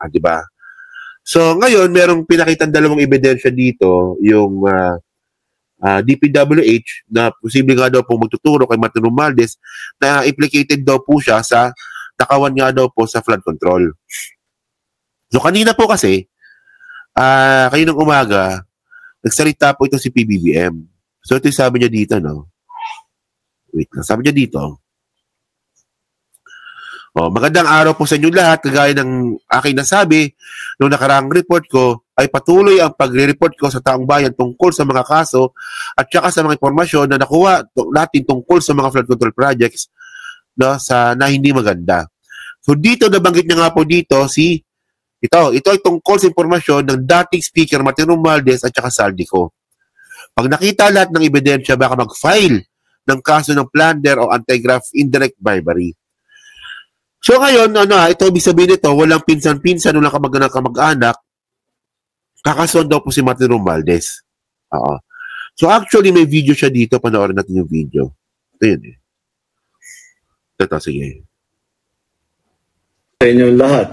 Di ba? So, ngayon, merong pinakitang dalawang ebidensya dito, yung DPWH, na posible nga daw po magtuturo kay Martin Romualdez na implicated daw po siya sa nakawan nga daw po sa flood control. So, kanina po kasi, kaninang umaga, nagsalita po ito si PBBM. So, ito yung sabi niya dito, no? Wait lang, sabi niya dito, magandang araw po sa inyo lahat. Kagaya ng aking nasabi, noong nakaraang report ko, ay patuloy ang pagre-report ko sa taong bayan tungkol sa mga kaso at saka sa mga impormasyon na nakuha natin tungkol sa mga flood control projects, no, na hindi maganda. So dito, nabanggit niya nga po dito ito ay tungkol sa impormasyon ng dating Speaker Martin Romualdez at saka Saldico. Pag nakita lahat ng ebidensya, baka mag-file ng kaso ng plunder o anti-graft indirect bribery. So ngayon, ito ibig sabihin nito, walang pinsan-pinsan, walang kamag-anak, kakasuhan daw po si Martin Romualdez. So actually, may video siya dito, panoorin natin yung video. Ito yun eh. Ito, sige. Sa inyong lahat,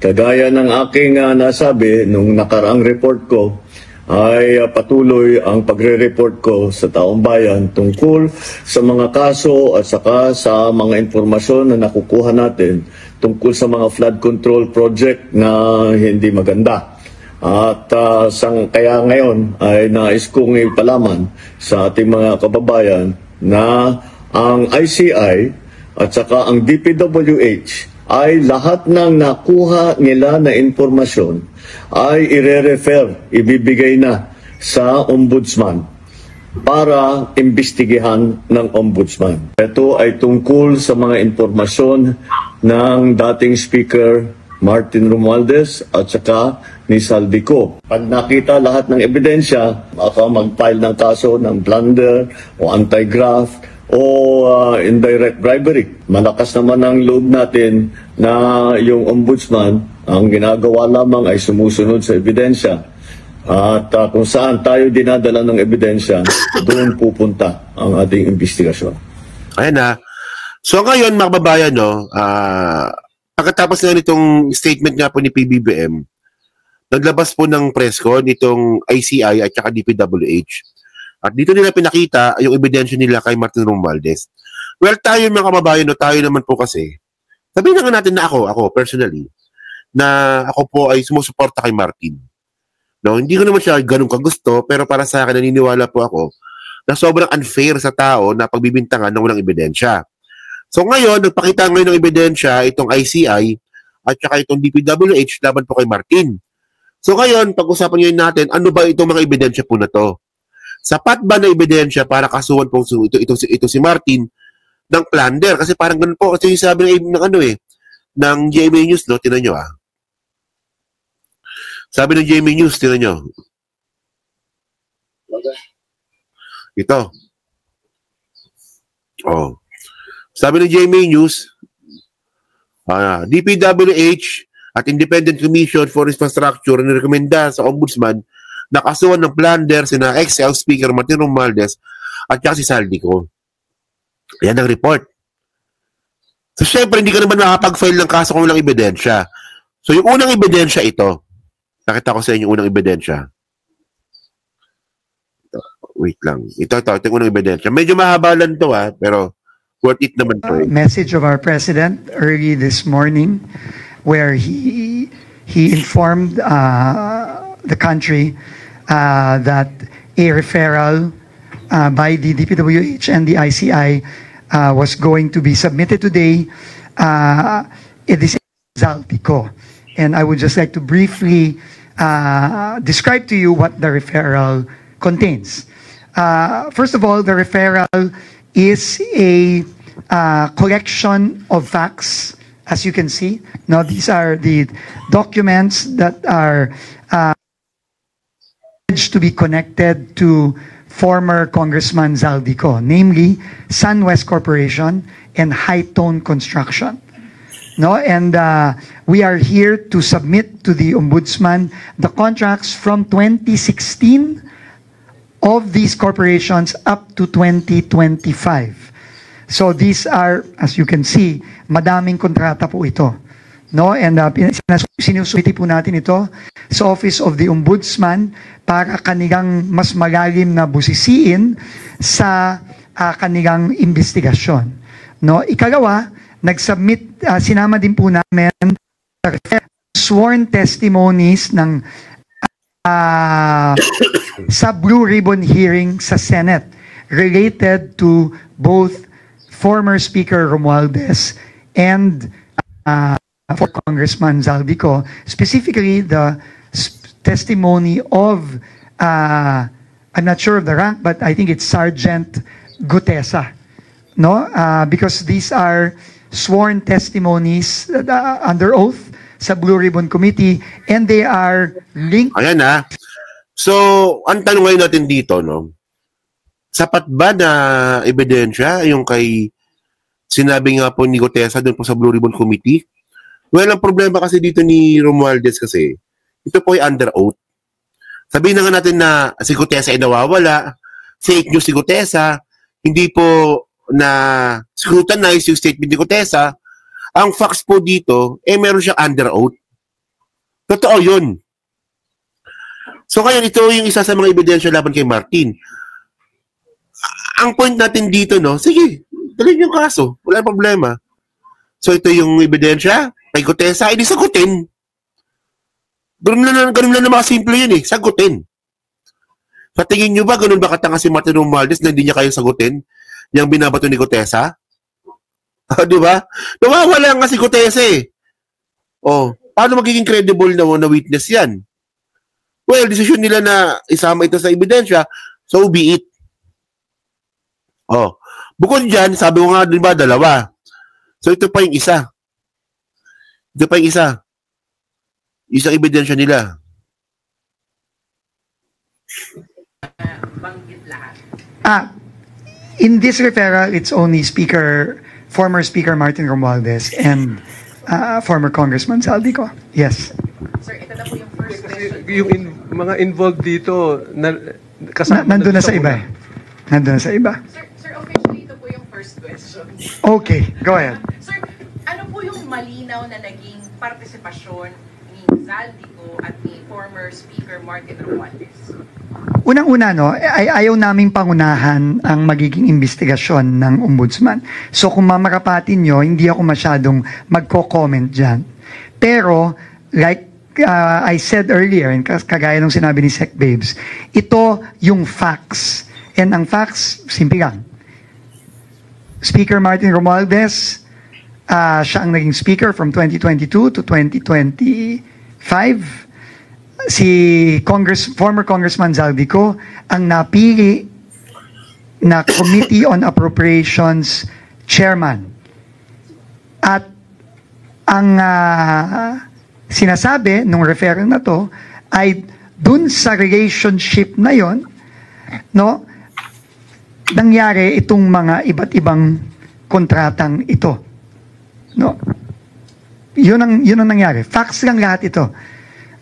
kagaya ng aking nasabi nung nakaraang report ko, ay patuloy ang pagre-report ko sa taong bayan tungkol sa mga kaso at saka sa mga informasyon na nakukuha natin tungkol sa mga flood control project na hindi maganda. At kaya ngayon ay nais kong ipalaman sa ating mga kababayan na ang ICI at saka ang DPWH ay lahat ng nakuha nila na informasyon ay ibibigay na sa ombudsman para imbestigahan ng ombudsman. Ito ay tungkol sa mga informasyon ng dating Speaker Martin Romualdez at saka ni Saldico. Pag nakita lahat ng ebidensya, baka mag-file ng kaso ng plunder o anti-graft o indirect bribery. Malakas naman ang loob natin na yung ombudsman, ang ginagawa lamang ay sumusunod sa ebidensya. At kung saan tayo dinadala ng ebidensya, doon pupunta ang ating investigasyon. Ayan na. So ngayon, mga kababayan, pagkatapos na nitong statement nga po ni PBBM, naglabas po ng press con nitong ICI at saka DPWH. At dito nila pinakita yung ebidensya nila kay Martin Romualdez. Well, tayo mga kababayan, tayo naman po kasi, sabihin na nga natin na ako personally, na ako po ay sumusuporta kay Martin. No, hindi ko naman siya ganun kagusto, pero para sa akin, naniniwala po ako na sobrang unfair sa tao na pagbibintangan ng walang ebidensya. So ngayon, nagpakita ngayon ng ebidensya itong ICI at saka itong DPWH laban po kay Martin. So ngayon, pag-usapan ngayon natin, ano ba itong mga ebidensya po na to? Sapat ba na ebidensya para kasuhan po ito si Martin ng plunder? Kasi parang ganun po. Kasi yung sabi ng GMA News, no? Tinan nyo Sabi ng GMA News, tinan nyo. Ito. Sabi ng GMA News, DPWH at Independent Commission for Infrastructure nirekomenda sa Ombudsman na kasuhan ng plunder sina ex-House Speaker Martin Romualdez at saka si Saldico. Yan ang report. So, syempre, hindi ka naman makapag-file ng kaso kung walang ebidensya. So, yung unang ebidensya ito. Nakita ko sa inyo yung unang ebidensya. Wait lang. Ito yung unang ebidensya. Medyo mahaba lang ito, pero worth it naman to. Message of our President early this morning where he informed the country that a referral by the DPWH and the ICI was going to be submitted today. It is Saldico. And I would just like to briefly describe to you what the referral contains. First of all, the referral is a collection of facts, as you can see. Now, these are the documents that are to be connected to former Congressman Saldico, namely SunWest Corporation and High Tone Construction. No, and we are here to submit to the Ombudsman the contracts from 2016 of these corporations up to 2025. So these are, as you can see, madaming kontrata po ito. no? And sinusumiti po natin ito sa Office of the Ombudsman para kanilang mas malalim na busisiin sa kanilang investigasyon, no? Ikalawa, nag-submit, sinama din po namin sworn testimonies ng sa Blue Ribbon hearing sa Senate related to both former Speaker Romualdez and for Congressman Zaldico, specifically the testimony of, I'm not sure of the rank, but I think it's Sergeant Gutesa, no? Because these are sworn testimonies under oath sa Blue Ribbon Committee, and they are linked. Ayan na. So, ang tanong ngayon natin dito, no? Sapat ba na ebidensya yung kay sinabi nga po ni Gutesa doon po sa Blue Ribbon Committee? Well, ang problema kasi dito ni Romualdez kasi, ito po ay under oath. Sabihin na nga natin na si Gutesa ay nawawala, fake news si Gutesa, hindi po na scrutinize yung statement ni Gutesa. Ang facts po dito, meron siyang under oath. Totoo yun. So, kaya ito yung isa sa mga ebidensya laban kay Martin. Ang point natin dito, no, sige, dalhin yung kaso. Wala problema. So, ito yung ebidensya. Kay Gutesa, hindi sagutin. Ganun lang na mga simple yun eh. Sagutin. Sa tingin nyo ba, ganun ba katanga si Martin Romualdez na hindi niya kayo sagutin yung binabato ni Gutesa? Di ba? Nawawala nga si Gutesa eh. Oh, paano magiging credible na witness yan? Well, desisyon nila na isama ito sa ebidensya, so be it. Oh, bukod dyan, sabi ko nga, di ba, dalawa. So ito pa yung isa. Ito pa yung isa. Isang ebidensya nila. Banggit lahat. In this referral, it's only former Speaker Martin Romualdez and former Congressman Zaldico. Yes. Sir, ito na po yung first question. Yung mga involved dito, nandun na sa iba eh. Nandun na sa iba. Sir, officially, ito po yung first question. Okay, go ahead. Sir, ano po yung malinaw na naging partisipasyon ni Zaldico at ni former Speaker Martin Romualdez? Unang-una, no, ayaw naming pangunahan ang magiging investigasyon ng ombudsman. So kung mamarapatin nyo, hindi ako masyadong magko-comment dyan. Pero, like I said earlier, and kagaya ng sinabi ni Sec Babes, ito yung facts. And ang facts, simple lang. Speaker Martin Romualdez, siya ang naging speaker from 2022 to 2025. Si former Congressman Zaldico ang napili na Committee on Appropriations Chairman. At ang sinasabi nung referral na to ay dun sa relationship na yon, no, nangyari itong mga iba't ibang kontratang ito. No? Yun ang nangyari. Facts lang lahat ito.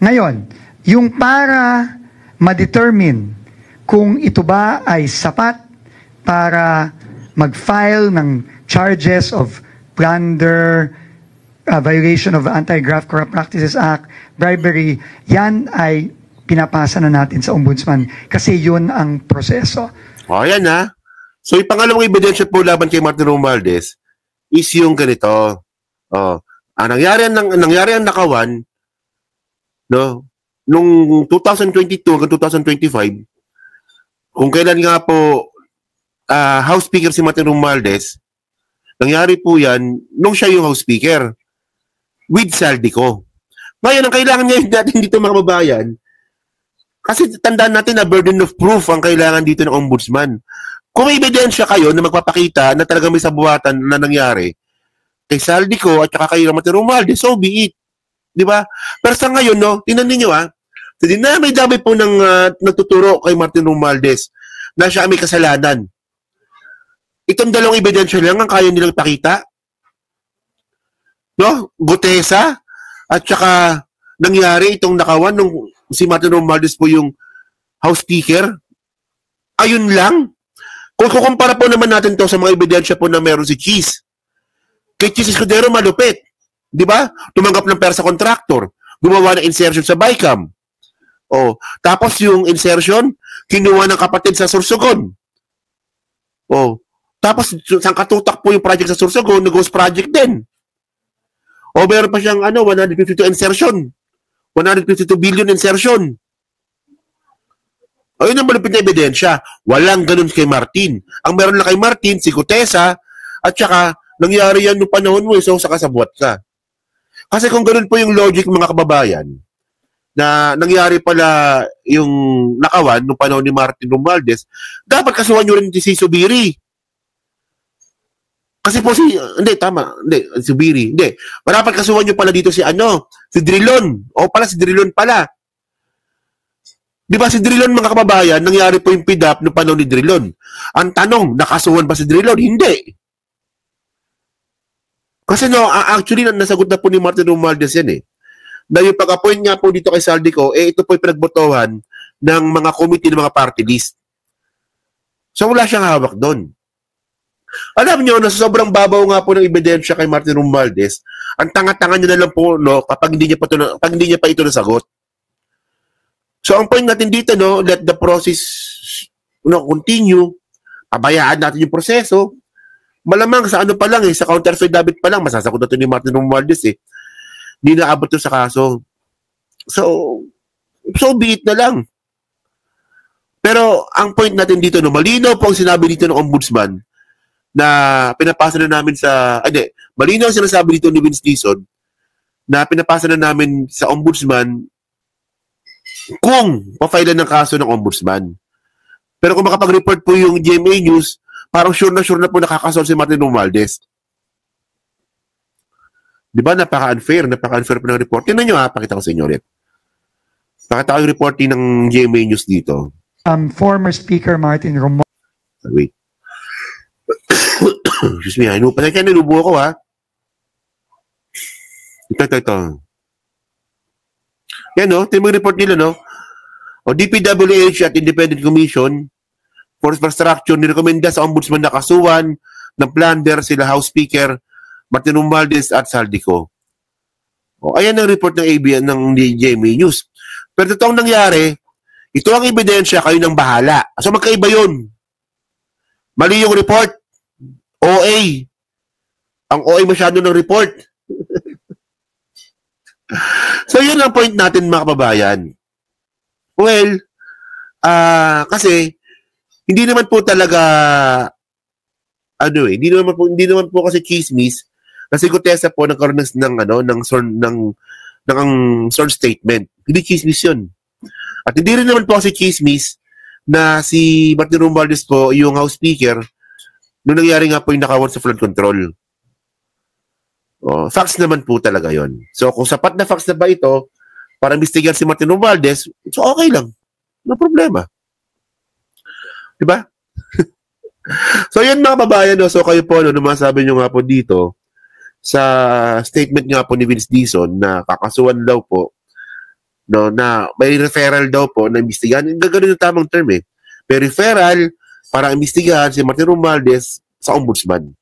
Ngayon, yung para ma-determine kung ito ba ay sapat para mag-file ng charges of plunder, violation of Anti-Graft Corrupt Practices Act, bribery, yan ay pinapasa na natin sa ombudsman kasi yun ang proseso. O, yan ha. So, yung pangalawang ebidensya po laban kay Martin Romualdez is yung ganito. Ang nangyari ang nakawan, no, nung 2022 hanggang 2025, kung kailan nga po House Speaker si Martin Romualdez, nangyari po yan nung siya yung House Speaker with Zaldico. Ngayon, ang kailangan ngayon natin dito mga kababayan, kasi tandaan natin na burden of proof ang kailangan dito ng ombudsman. Kung may ebidensya kayo na magpapakita na talaga may sabuatan na nangyari kay Zaldico at saka kay Martin Romualdez, so be it. Di ba? Pero sa ngayon, no, tingnan ninyo so, may dami po ng nagtuturo kay Martin Romualdez na siya may kasalanan. Itong dalawang ebidensya lang ang kaya nilang pakita. No? Gutesa at saka nangyari itong nakawan nung si Martin Romualdez po yung House Speaker. Ayun lang. Kung kukumpara po naman natin to sa mga ebidensya po na meron si Cheese. Kay Cheese Escudero malupit. Di ba? Tumanggap ng pera sa contractor. Gumawa ng insertion sa BICAM. Oh, tapos yung insertion, kinuha ng kapatid sa Sorsogon. Oh, tapos sangkatutak po yung project sa Sorsogon, nag-ghost project din. O meron pa siyang 152 insertion. 152 billion insertion. O yun ang malupit na ebidensya. Walang ganun kay Martin. Ang meron lang kay Martin, si Gutesa, at saka nangyari yan noong panahon mo, so sa kasabwat ka. Kasi kung ganun po yung logic mga kababayan, na nangyari pala yung nakawan noong panahon ni Martin Romualdez, dapat kasuhan nyo rin si Subiri. Kasi po Subiri, hindi. Dapat kasuhan nyo pala dito si Drilon. O pala, si Drilon pala. Di ba si Drilon, mga kababayan, nangyari po yung PDAP noong panahon ni Drilon. Ang tanong, nakasuhan ba si Drilon? Hindi. Kasi actually, nasagot na po ni Martin Romualdez yan eh. Na yung pag-appoint nga po dito kay Saldico, ito po yung pinagbotohan ng mga committee ng mga party list. So wala siyang hawak doon. Alam nyo, na sobrang babaw nga po ng ebidensya kay Martin Romualdez, ang tanga-tanga niya na lang po kapag hindi niya pa ito nasagot. So ang point natin dito, let the process continue, pabayaan natin yung proseso. Malamang sa pa lang sa counter affidavit pa lang, masasagot na ito ni Martin Romualdez eh. Hindi naabot ito sa kaso. So be it na lang. Pero ang point natin dito, malinaw po ang sinabi dito ng ombudsman na pinapasa na namin malinaw ang sinasabi dito ni Vince Dizon na pinapasa na namin sa ombudsman kung pa-file ng kaso ng ombudsman. Pero kung makapag-report po yung GMA News, parang sure na po nakakasol si Martin Romualdez. Di ba? Napaka-unfair po ng report. Tingnan nyo pakita ko sa inyo ulit. Pakita ko yung reporting ng GMA News dito. Former Speaker Martin Romualdez. Wait. Excuse me, nilubo ako Ito. Yan ito yung report nila O DPWH at Independent Commission for Infrastructure nirekomenda sa Ombudsman na kasuhan ng plunder sila House Speaker Martin Romualdez at Saldico. O ayan ang report ng ABN ng GMA News. Pero totoong nangyari, ito ang ebidensya, kayo nang bahala. So magkaiba yun. Mali yung report. OA. Ang OA masyado ng report. So, yun ang point natin, mga kababayan. Well, kasi, hindi naman po talaga, hindi naman po kasi chismis, kasi Gutesa po nagkaroon ng sworn statement. Hindi chismis yun. At hindi rin naman po kasi chismis na si Martin Romualdez po, yung House Speaker, nung nangyari nga po yung nakawan sa flood control. Facts naman po talaga yon. So, kung sapat na facts na ba ito para imbestigahan si Martin Romualdez, so okay lang. No problema. Diba? So, yun mga babayan. So, kayo po, masabi nyo nga po dito sa statement nga po ni Vince Dizon na kakasuhan daw po na may referral daw po na imbestigahan. Gagawin yung tamang term eh. May referral para imbestigahan si Martin Romualdez sa ombudsman.